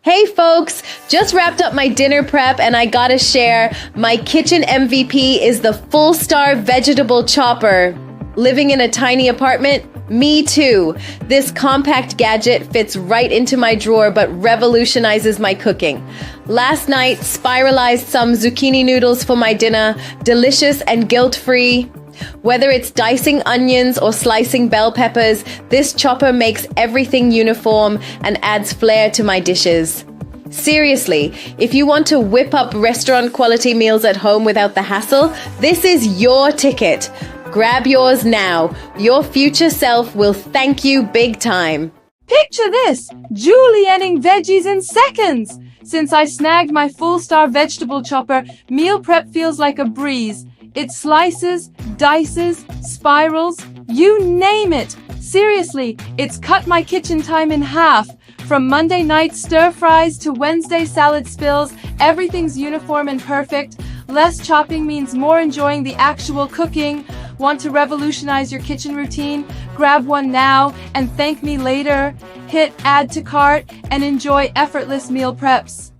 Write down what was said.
Hey folks, just wrapped up my dinner prep and I gotta share, my kitchen MVP is the Fullstar vegetable chopper. Living in a tiny apartment? Me too. This compact gadget fits right into my drawer but revolutionizes my cooking. Last night, spiralized some zucchini noodles for my dinner, delicious and guilt-free. Whether it's dicing onions or slicing bell peppers, this chopper makes everything uniform and adds flair to my dishes. Seriously, if you want to whip up restaurant quality meals at home without the hassle, this is your ticket. Grab yours now. Your future self will thank you big time. Picture this, julienning veggies in seconds. Since I snagged my Fullstar vegetable chopper, meal prep feels like a breeze. It slices, dices, spirals, you name it. Seriously, it's cut my kitchen time in half. From Monday night stir-fries to Wednesday salad spills, everything's uniform and perfect. Less chopping means more enjoying the actual cooking. Want to revolutionize your kitchen routine? Grab one now and thank me later. Hit add to cart and enjoy effortless meal preps.